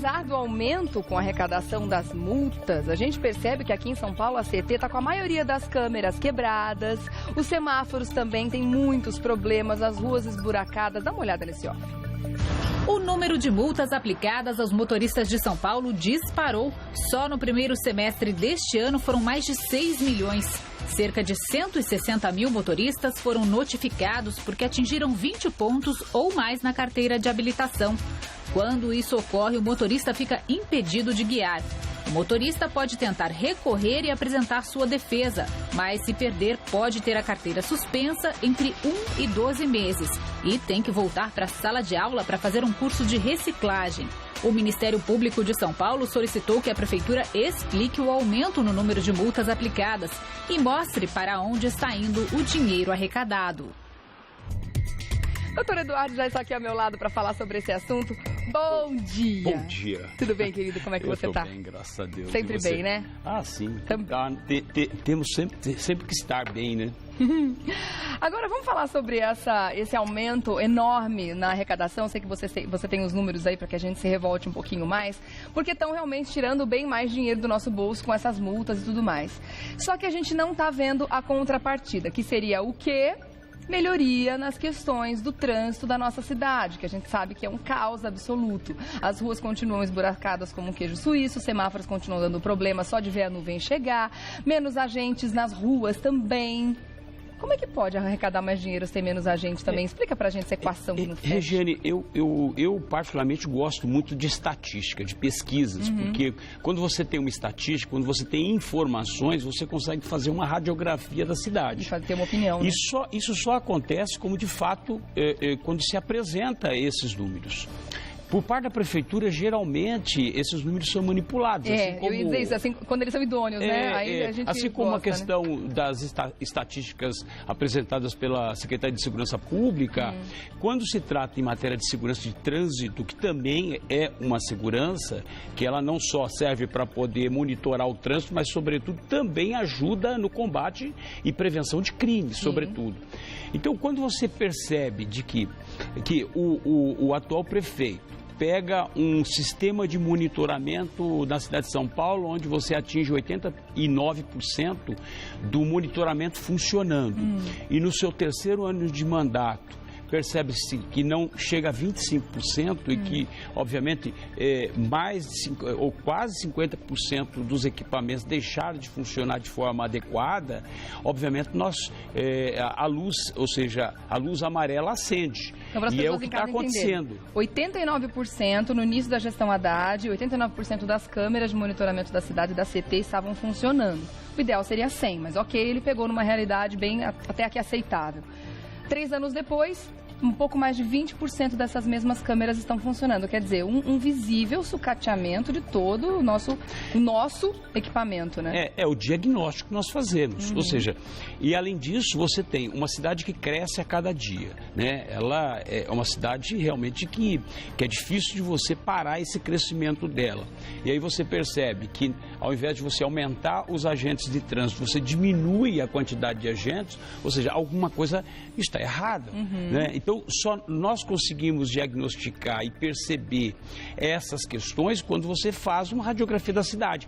apesar do aumento com a arrecadação das multas, a gente percebe que aqui em São Paulo a CET está com a maioria das câmeras quebradas, os semáforos também têm muitos problemas, as ruas esburacadas. Dá uma olhada nesse off. O número de multas aplicadas aos motoristas de São Paulo disparou. Só no primeiro semestre deste ano foram mais de 6 milhões. Cerca de 160 mil motoristas foram notificados porque atingiram 20 pontos ou mais na carteira de habilitação. Quando isso ocorre, o motorista fica impedido de guiar. O motorista pode tentar recorrer e apresentar sua defesa, mas se perder, pode ter a carteira suspensa entre 1 e 12 meses e tem que voltar para a sala de aula para fazer um curso de reciclagem. O Ministério Público de São Paulo solicitou que a Prefeitura explique o aumento no número de multas aplicadas e mostre para onde está indo o dinheiro arrecadado. Doutor Eduardo já está aqui ao meu lado para falar sobre esse assunto. Bom dia! Bom dia! Tudo bem, querido? Como é que você está? Eu estou bem, graças a Deus. Sempre bem, né? Ah, sim. Temos sempre que estar bem, né? Agora, vamos falar sobre esse aumento enorme na arrecadação. Sei que você tem os números aí para que a gente se revolte um pouquinho mais, porque estão realmente tirando bem mais dinheiro do nosso bolso com essas multas e tudo mais. Só que a gente não está vendo a contrapartida, que seria o quê? Melhoria nas questões do trânsito da nossa cidade, que a gente sabe que é um caos absoluto. As ruas continuam esburacadas como um queijo suíço, os semáforos continuam dando problema só de ver a nuvem chegar, menos agentes nas ruas também. Como é que pode arrecadar mais dinheiro sem menos agentes também? Explica pra gente essa equação que não fecha. Regiane, eu particularmente gosto muito de estatística, de pesquisas, porque quando você tem uma estatística, quando você tem informações, você consegue fazer uma radiografia da cidade. Pode ter uma opinião. Né? Isso só acontece como, de fato, quando se apresenta esses números. Por parte da Prefeitura, geralmente, esses números são manipulados. Assim como, eu ia dizer isso, assim, quando eles são idôneos, né? Aí a gente assim como gosta, a questão né? das estatísticas apresentadas pela Secretaria de Segurança Pública, quando se trata em matéria de segurança de trânsito, que também é uma segurança, que ela não só serve para poder monitorar o trânsito, mas, sobretudo, também ajuda no combate e prevenção de crimes, sobretudo. Então, quando você percebe de que o atual prefeito pega um sistema de monitoramento na cidade de São Paulo, onde você atinge 89% do monitoramento funcionando. E no seu terceiro ano de mandato, percebe-se que não chega a 25% e que, obviamente, ou quase 50% dos equipamentos deixaram de funcionar de forma adequada. Obviamente, a luz, ou seja, a luz amarela acende. Então, e é o que está acontecendo. 89% no início da gestão Haddad, 89% das câmeras de monitoramento da cidade e da CT estavam funcionando. O ideal seria 100, mas ok, ele pegou numa realidade bem até aqui aceitável. 3 anos depois, um pouco mais de 20% dessas mesmas câmeras estão funcionando. Quer dizer, um visível sucateamento de todo o nosso equipamento, né? É o diagnóstico que nós fazemos. Ou seja, e além disso, você tem uma cidade que cresce a cada dia, né? Ela é uma cidade realmente que é difícil de você parar esse crescimento dela. E aí você percebe que, ao invés de você aumentar os agentes de trânsito, você diminui a quantidade de agentes, ou seja, alguma coisa está errada, né? Então, só nós conseguimos diagnosticar e perceber essas questões quando você faz uma radiografia da cidade.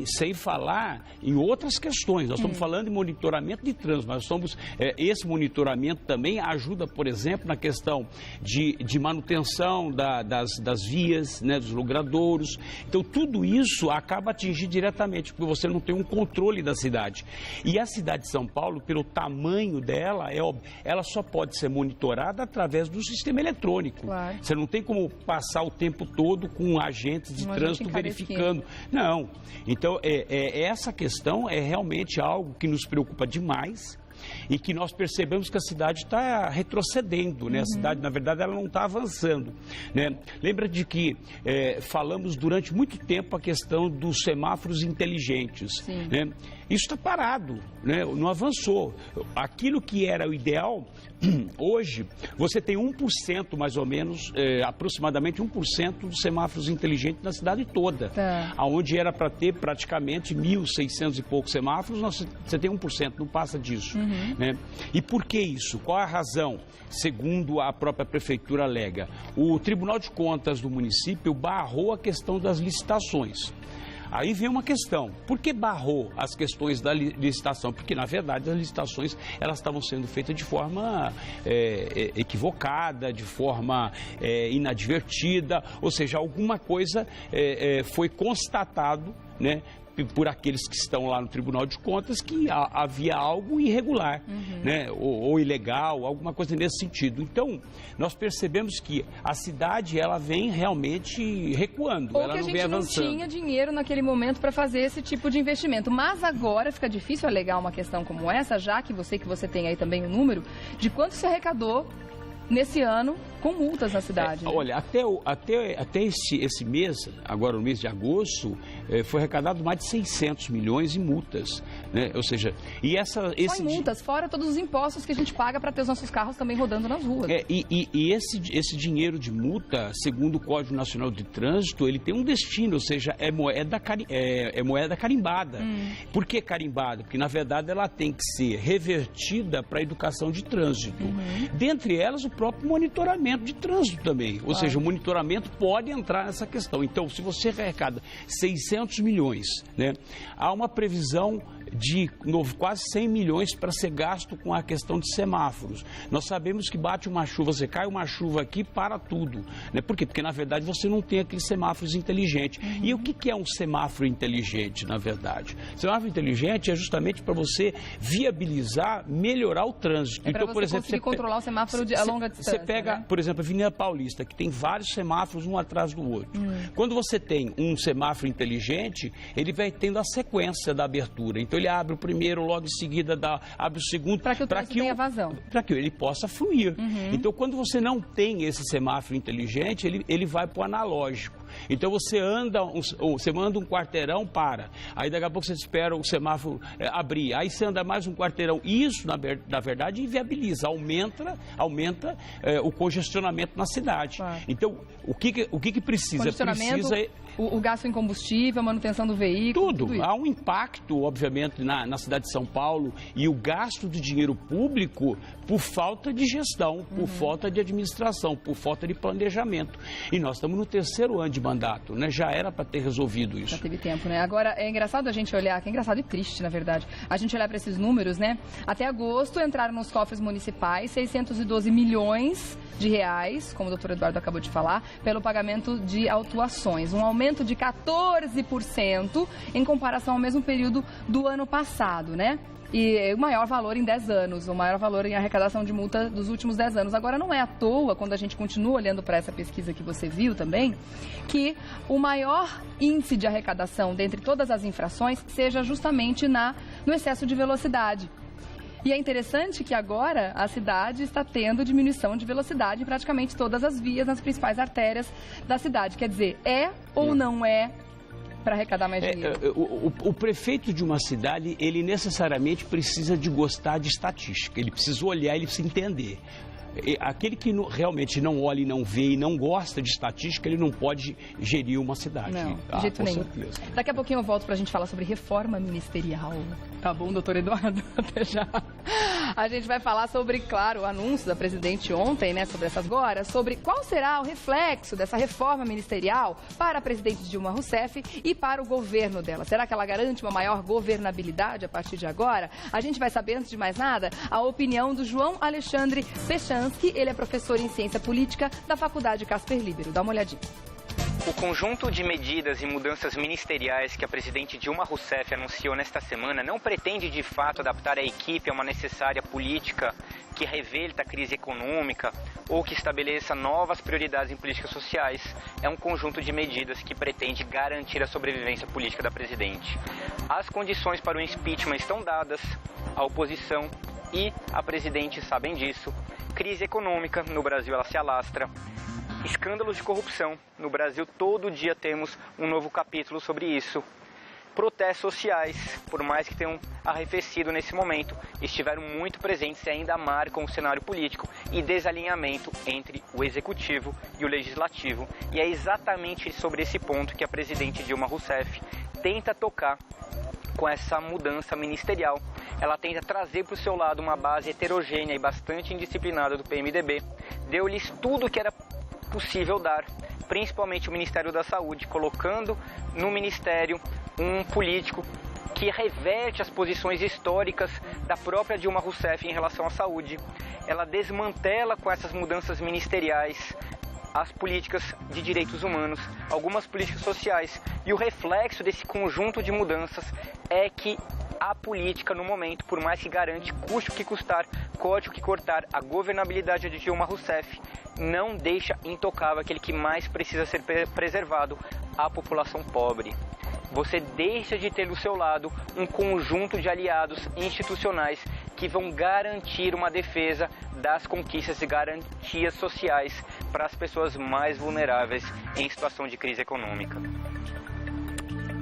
Sem falar em outras questões. Nós estamos falando de monitoramento de trânsito, mas esse monitoramento também ajuda, por exemplo, na questão de manutenção das vias, né, dos logradouros. Então, tudo isso acaba atingindo diretamente, porque você não tem um controle da cidade. E a cidade de São Paulo, pelo tamanho dela, ela só pode ser monitorada através do sistema eletrônico. Claro. Você não tem como passar o tempo todo com agentes de trânsito verificando. Não. Então, essa questão é realmente algo que nos preocupa demais e que nós percebemos que a cidade está retrocedendo, né? A cidade, na verdade, ela não está avançando, né? Lembra de que falamos durante muito tempo a questão dos semáforos inteligentes, né? Isso está parado, né? Não avançou. Aquilo que era o ideal, hoje, você tem 1% mais ou menos, aproximadamente 1% dos semáforos inteligentes na cidade toda. Onde era para ter praticamente 1.600 e poucos semáforos, você tem 1%, não passa disso. né? E por que isso? Qual a razão? Segundo a própria prefeitura alega, o Tribunal de Contas do município barrou a questão das licitações. Aí vem uma questão, por que barrou as questões da licitação? Porque, na verdade, as licitações elas estavam sendo feitas de forma equivocada, de forma inadvertida, ou seja, alguma coisa foi constatado, né, por aqueles que estão lá no Tribunal de Contas que havia algo irregular, né, ou ilegal, alguma coisa nesse sentido. Então, nós percebemos que a cidade ela vem realmente recuando, ou ela que não vem avançando. Não tinha dinheiro naquele momento para fazer esse tipo de investimento. Mas agora fica difícil alegar uma questão como essa, já que você tem aí também o número de quanto se arrecadou nesse ano com multas na cidade. Né? Olha, até esse mês, agora no mês de agosto, foi arrecadado mais de 600 milhões em multas, né? Ou seja, e só em multas, fora todos os impostos que a gente paga para ter os nossos carros também rodando nas ruas. E esse dinheiro de multa, segundo o Código Nacional de Trânsito, ele tem um destino, ou seja, é moeda carimbada. Por que carimbada? Porque, na verdade, ela tem que ser revertida para a educação de trânsito. Dentre elas, o próprio monitoramento de trânsito também. Ou seja, o monitoramento pode entrar nessa questão. Então, se você arrecada 600 milhões, né, há uma previsão de quase 100 milhões para ser gasto com a questão de semáforos. Nós sabemos que bate uma chuva, você cai uma chuva aqui, para tudo. Né? Por quê? Porque, na verdade, você não tem aqueles semáforos inteligentes. E o que é um semáforo inteligente, na verdade? Semáforo inteligente é justamente para você viabilizar, melhorar o trânsito. Então, por exemplo, você controlar o semáforo a longa distância. Você pega, né? Por exemplo, a Avenida Paulista, que tem vários semáforos um atrás do outro. Quando você tem um semáforo inteligente, ele vai tendo a sequência da abertura. Então, ele abre o primeiro, logo em seguida abre o segundo. Para que o trânsito tenha vazão. Para que ele possa fluir. Então, quando você não tem esse semáforo inteligente, ele vai para o analógico. Então, você manda um quarteirão, para. Aí, daqui a pouco, você espera o semáforo abrir. Aí, você anda mais um quarteirão. Isso, na verdade, inviabiliza, aumenta o congestionamento na cidade. Claro. Então, o que precisa? O gasto em combustível, a manutenção do veículo. Tudo. Há um impacto, obviamente, na cidade de São Paulo, e o gasto de dinheiro público por falta de gestão, por falta de administração, por falta de planejamento. E nós estamos no 3º ano de mandato, né? Já era para ter resolvido isso. Já teve tempo, né? Agora, é engraçado a gente olhar, que é engraçado e triste, na verdade, a gente olhar para esses números, né? Até agosto entraram nos cofres municipais 612 milhões de reais, como o doutor Eduardo acabou de falar, pelo pagamento de autuações. Um aumento de 14% em comparação ao mesmo período do ano passado, né? E o maior valor em 10 anos, o maior valor em arrecadação de multa dos últimos 10 anos. Agora, não é à toa, quando a gente continua olhando para essa pesquisa que você viu também, que o maior índice de arrecadação dentre todas as infrações seja justamente no excesso de velocidade. E é interessante que agora a cidade está tendo diminuição de velocidade em praticamente todas as vias, nas principais artérias da cidade. Quer dizer, ou não é para arrecadar mais dinheiro? O prefeito de uma cidade, ele necessariamente precisa de gostar de estatística. Ele precisa olhar, ele precisa entender. Aquele que realmente não olha e não vê e não gosta de estatística, ele não pode gerir uma cidade. Não, de jeito nenhum. Certeza. Daqui a pouquinho eu volto para a gente falar sobre reforma ministerial. Tá bom, doutor Eduardo? Até já. A gente vai falar sobre, claro, o anúncio da presidente ontem, né, sobre essas horas, sobre qual será o reflexo dessa reforma ministerial para a presidente Dilma Rousseff e para o governo dela. Será que ela garante uma maior governabilidade a partir de agora? A gente vai saber, antes de mais nada, a opinião do João Alexandre Pechansky. Ele é professor em ciência política da Faculdade Casper Libero. Dá uma olhadinha. O conjunto de medidas e mudanças ministeriais que a presidente Dilma Rousseff anunciou nesta semana não pretende, de fato, adaptar a equipe a uma necessária política que reverta a crise econômica ou que estabeleça novas prioridades em políticas sociais. É um conjunto de medidas que pretende garantir a sobrevivência política da presidente. As condições para o impeachment estão dadas, a oposição e a presidente sabem disso. Crise econômica, no Brasil ela se alastra. Escândalos de corrupção, no Brasil todo dia temos um novo capítulo sobre isso. Protestos sociais, por mais que tenham arrefecido nesse momento, estiveram muito presentes e ainda marcam o cenário político e desalinhamento entre o executivo e o legislativo. E é exatamente sobre esse ponto que a presidente Dilma Rousseff tenta tocar com essa mudança ministerial, ela tenta trazer para o seu lado uma base heterogênea e bastante indisciplinada do PMDB. Deu-lhes tudo o que era possível dar, principalmente o Ministério da Saúde, colocando no Ministério um político que reverte as posições históricas da própria Dilma Rousseff em relação à saúde. Ela desmantela com essas mudanças ministeriais as políticas de direitos humanos, algumas políticas sociais. E o reflexo desse conjunto de mudanças é que a política, no momento, por mais que garante, custe o que custar, corte o que cortar, a governabilidade de Dilma Rousseff não deixa intocável aquele que mais precisa ser preservado, a população pobre. Você deixa de ter do seu lado um conjunto de aliados institucionais que vão garantir uma defesa das conquistas e garantias sociais para as pessoas mais vulneráveis em situação de crise econômica.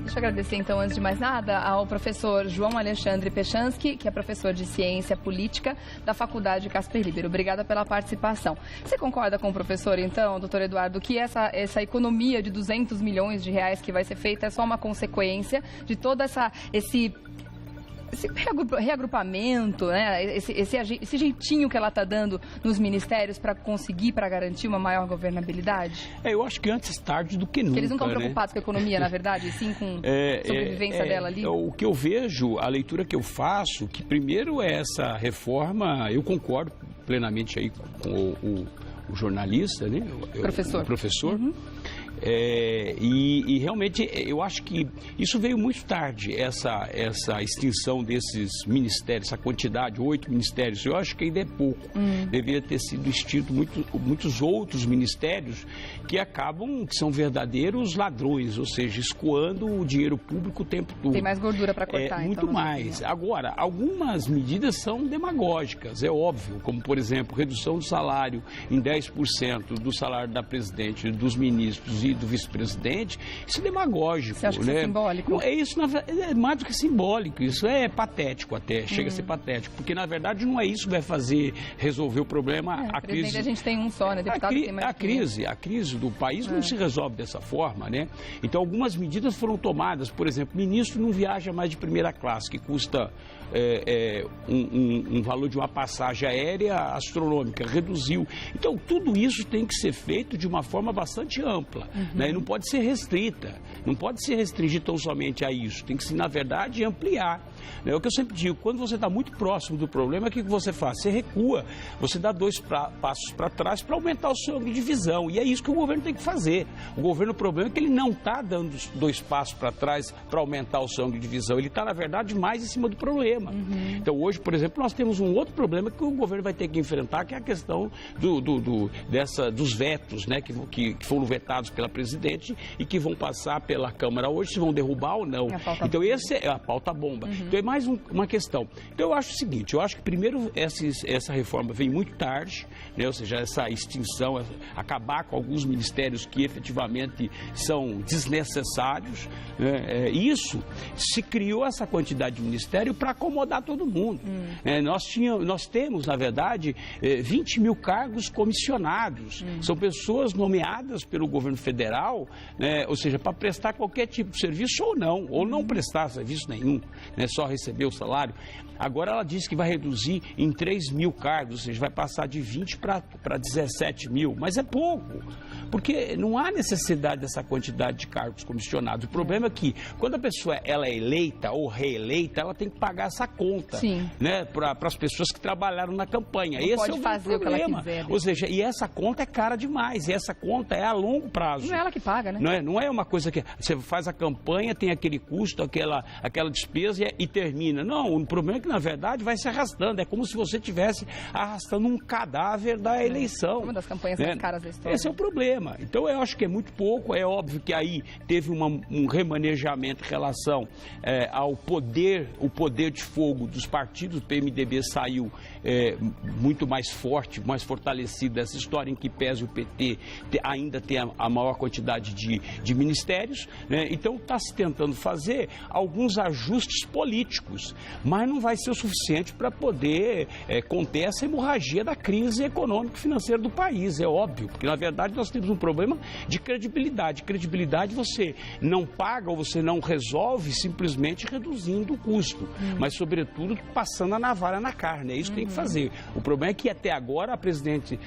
Deixa eu agradecer, então, antes de mais nada, ao professor João Alexandre Pechansky, que é professor de Ciência Política da Faculdade Casper Libero. Obrigada pela participação. Você concorda com o professor, então, doutor Eduardo, que essa economia de 200 milhões de reais que vai ser feita é só uma consequência de todo esse reagrupamento, né? Esse jeitinho que ela está dando nos ministérios para garantir uma maior governabilidade? Eu acho que antes tarde do que nunca. Porque eles não estão preocupados com a economia, na verdade, e sim com a sobrevivência dela ali? O que eu vejo, a leitura que eu faço, que primeiro é essa reforma, eu concordo plenamente aí com o jornalista, né? O professor. Uhum. E realmente eu acho que isso veio muito tarde, essa extinção desses ministérios, essa quantidade, 8 ministérios. Eu acho que ainda é pouco. Deveria ter sido extinto muitos outros ministérios que são verdadeiros ladrões, ou seja, escoando o dinheiro público o tempo todo. Tem mais gordura para cortar, então. Muito mais. Agora, algumas medidas são demagógicas, é óbvio, como, por exemplo, redução do salário em 10% do salário da presidente, dos ministros e do vice-presidente. Isso é demagógico. Você acha que isso é simbólico? Isso é mais do que simbólico, isso é patético até, chega a ser patético, porque na verdade não é isso que vai resolver o problema, a crise. A gente tem um só, né? Deputado tem mais a crise do país não se resolve dessa forma, né? Então algumas medidas foram tomadas, por exemplo, o ministro não viaja mais de primeira classe, que custa um valor de uma passagem aérea astronômica, reduziu. Então tudo isso tem que ser feito de uma forma bastante ampla, né? E não pode ser restrita, não pode se restringir tão somente a isso, tem que se, na verdade, ampliar. É o que eu sempre digo, quando você está muito próximo do problema, o que você faz? Você recua, você dá 2 passos para trás para aumentar o seu ângulo de visão, e é isso que o governo tem que fazer. O problema é que ele não está dando 2 passos para trás para aumentar o seu ângulo de visão, ele está, na verdade, mais em cima do problema. Então, hoje, por exemplo, nós temos um outro problema que o governo vai ter que enfrentar, que é a questão dos vetos, né, que foram vetados pela presidente e que vão passar pela Câmara hoje, se vão derrubar ou não. Então, essa é a pauta bomba. Então, é mais uma questão. Então, eu acho o seguinte, eu acho que primeiro essa reforma vem muito tarde, né, ou seja, essa extinção, acabar com alguns ministérios que efetivamente são desnecessários, né, isso se criou essa quantidade de ministério para acomodar todo mundo. Nós temos, na verdade, 20 mil cargos comissionados. São pessoas nomeadas pelo governo federal, né, ou seja, para prestar qualquer tipo de serviço ou não prestar serviço nenhum, né, só receber o salário. Agora ela diz que vai reduzir em 3 mil cargos, ou seja, vai passar de 20 para 17 mil, mas é pouco, porque não há necessidade dessa quantidade de cargos comissionados. O problema é que quando a pessoa ela é eleita ou reeleita, ela tem que pagar essa conta, né, para as pessoas que trabalharam na campanha. Não Esse pode fazer problema. O que ela quiser, né? Ou seja, e essa conta é cara demais, e essa conta é a longo prazo. Não é ela que paga, né? Não é uma coisa que você faz a campanha, tem aquele custo, aquela despesa e termina. Não, o problema é que, na verdade, vai se arrastando. É como se você estivesse arrastando um cadáver da eleição. Uma das campanhas mais caras da história. Esse é o problema. Então, eu acho que é muito pouco. É óbvio que aí teve um remanejamento em relação ao poder, o poder de fogo dos partidos. O PMDB saiu muito mais forte, mais fortalecido dessa história, em que pese o PT ainda tem a maior maior quantidade de ministérios, né? Então está se tentando fazer alguns ajustes políticos, mas não vai ser o suficiente para poder conter essa hemorragia da crise econômica e financeira do país, é óbvio, porque na verdade nós temos um problema de credibilidade. Credibilidade você não paga ou você não resolve simplesmente reduzindo o custo, mas sobretudo passando a navalha na carne, é isso que tem que fazer. O problema é que até agora a presidente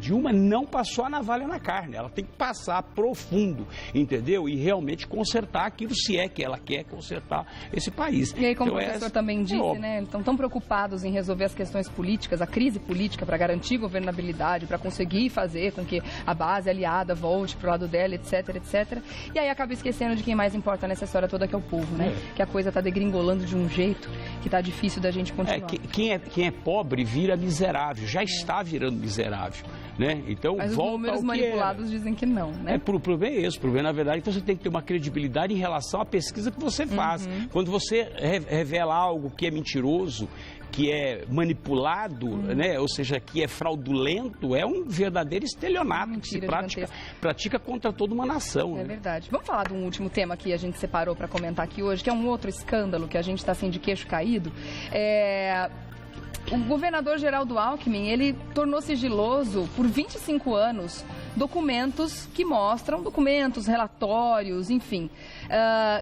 Dilma não passou a navalha na carne, ela tem que passar profundo, entendeu? E realmente consertar aquilo, se é que ela quer consertar esse país. E aí, como o professor também disse, né, estão tão preocupados em resolver as questões políticas, a crise política, para garantir governabilidade, para conseguir fazer com que a base aliada volte para o lado dela, etc, etc. E aí acaba esquecendo de quem mais importa nessa história toda, que é o povo, né? Que a coisa está degringolando de um jeito que está difícil da gente continuar. Quem é pobre vira miserável, já está virando miserável, né? Então, mas volta os números ao que manipulados dizem que não, né? O problema é esse, o problema na verdade é que você tem que ter uma credibilidade em relação à pesquisa que você faz. Quando você revela algo que é mentiroso, que é manipulado, né? Ou seja, que é fraudulento, é um verdadeiro estelionato que se pratica contra toda uma nação. É verdade. Vamos falar de um último tema que a gente separou para comentar aqui hoje, que é um outro escândalo que a gente está assim de queixo caído. O governador Geraldo Alckmin, ele tornou sigiloso por 25 anos documentos, relatórios, enfim,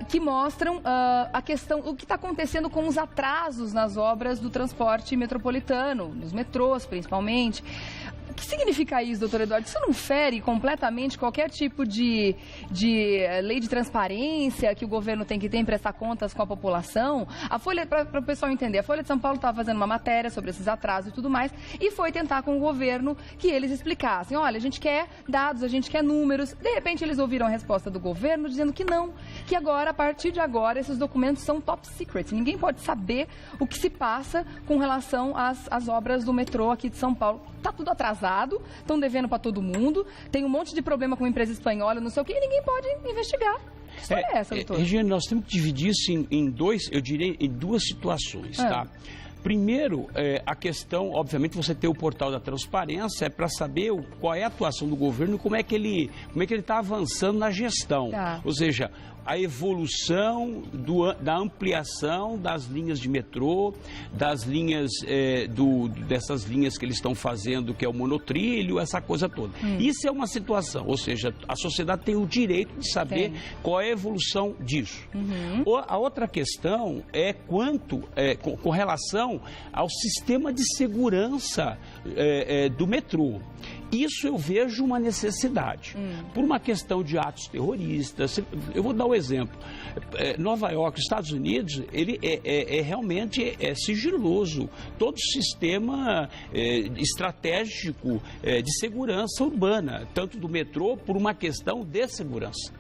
que mostram a questão, o que está acontecendo com os atrasos nas obras do transporte metropolitano, nos metrôs principalmente. O que significa isso, doutor Eduardo? Isso não fere completamente qualquer tipo de lei de transparência que o governo tem que ter em prestar contas com a população? A Folha, para o pessoal entender, a Folha de São Paulo estava fazendo uma matéria sobre esses atrasos e tudo mais e foi tentar com o governo que eles explicassem, olha, a gente quer dados, a gente quer números. De repente eles ouviram a resposta do governo dizendo que não, que agora, a partir de agora, esses documentos são top secret. Ninguém pode saber o que se passa com relação às obras do metrô aqui de São Paulo. Está tudo atrasado, estão devendo para todo mundo, tem um monte de problema com uma empresa espanhola, não sei o que, e ninguém pode investigar. Que história é essa, doutor? Regiane, nós temos que dividir isso em duas situações, tá? Primeiro, a questão, obviamente, você ter o portal da transparência é para saber qual é a atuação do governo e como é que ele está avançando na gestão. Ou seja, a evolução da ampliação das linhas de metrô, das linhas dessas linhas que eles estão fazendo, que é o monotrilho, essa coisa toda. Isso é uma situação, ou seja, a sociedade tem o direito de saber qual é a evolução disso. A outra questão é com relação ao sistema de segurança do metrô. Isso eu vejo uma necessidade. Por uma questão de atos terroristas. Eu vou dar um exemplo. Nova York, Estados Unidos, ele realmente sigiloso. Todo o sistema estratégico de segurança urbana, tanto do metrô, por uma questão de segurança.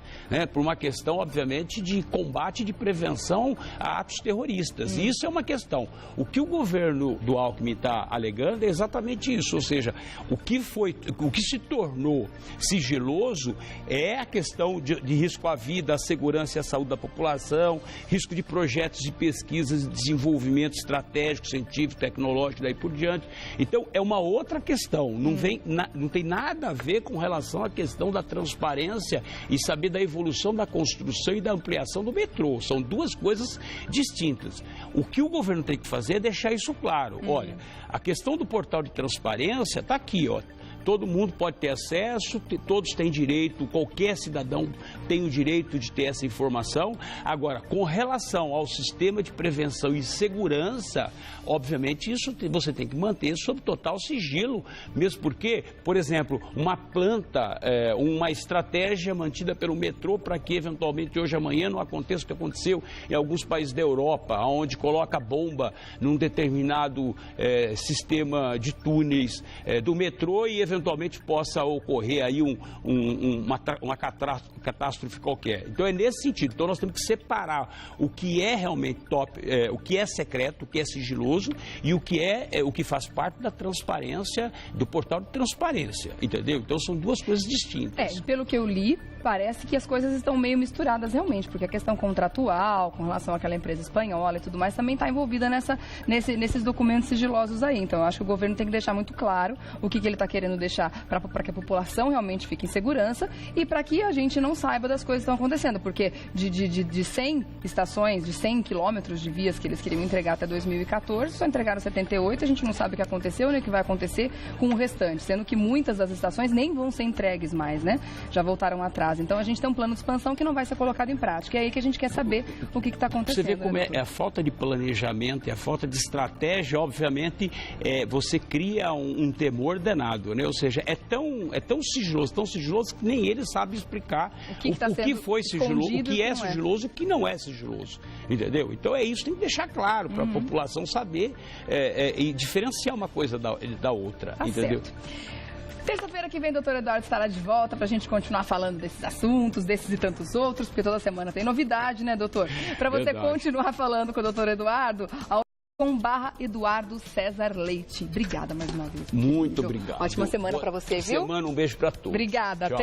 Por uma questão, obviamente, de combate e de prevenção a atos terroristas. E isso é uma questão. O que o governo do Alckmin está alegando é exatamente isso, ou seja, o que se tornou sigiloso é a questão de risco à vida, à segurança e à saúde da população, risco de projetos de pesquisas e desenvolvimento estratégico, científico, tecnológico, daí por diante. Então, é uma outra questão, não tem nada a ver com relação à questão da transparência e saber da evolução da construção e da ampliação do metrô. São duas coisas distintas. O que o governo tem que fazer é deixar isso claro. Olha, a questão do portal de transparência está aqui, ó. Todo mundo pode ter acesso, todos têm direito, qualquer cidadão tem o direito de ter essa informação. Agora, com relação ao sistema de prevenção e segurança, obviamente isso você tem que manter sob total sigilo, mesmo porque, por exemplo, uma planta, uma estratégia mantida pelo metrô para que eventualmente hoje amanhã não aconteça o que aconteceu em alguns países da Europa, onde coloca bomba num determinado sistema de túneis do metrô e eventualmente possa ocorrer aí uma catástrofe qualquer. Então é nesse sentido. Então nós temos que separar o que é realmente o que é secreto, o que é sigiloso e o que faz parte da transparência, do portal de transparência, entendeu? Então são duas coisas distintas. Pelo que eu li, parece que as coisas estão meio misturadas realmente, porque a questão contratual, com relação àquela empresa espanhola e tudo mais, também está envolvida nesses documentos sigilosos aí. Então, eu acho que o governo tem que deixar muito claro o que ele está querendo deixar para que a população realmente fique em segurança e para que a gente não saiba das coisas que estão acontecendo, porque de 100 estações, de 100 quilômetros de vias que eles queriam entregar até 2014, só entregaram 78, a gente não sabe o que aconteceu nem o que vai acontecer com o restante, sendo que muitas das estações nem vão ser entregues mais, né? Já voltaram atrás. Então a gente tem um plano de expansão que não vai ser colocado em prática. É aí que a gente quer saber o que está acontecendo. Você vê como né, é a falta de planejamento, é a falta de estratégia, obviamente, você cria um temor danado, né? Ou seja, é tão sigiloso que nem ele sabe explicar o que foi sigiloso, o que é sigiloso e o que não é sigiloso, entendeu? Então é isso, tem que deixar claro para a população saber e diferenciar uma coisa da outra, tá entendeu? Certo. Terça-feira que vem, doutor Eduardo estará de volta para a gente continuar falando desses assuntos, desses e tantos outros, porque toda semana tem novidade, né, doutor? Para você continuar falando com o doutor Eduardo, /Eduardo César Leite. Obrigada mais uma vez. Muito obrigado. Ótima semana para você, viu? Semana, um beijo para todos. Obrigada, tchau. Até.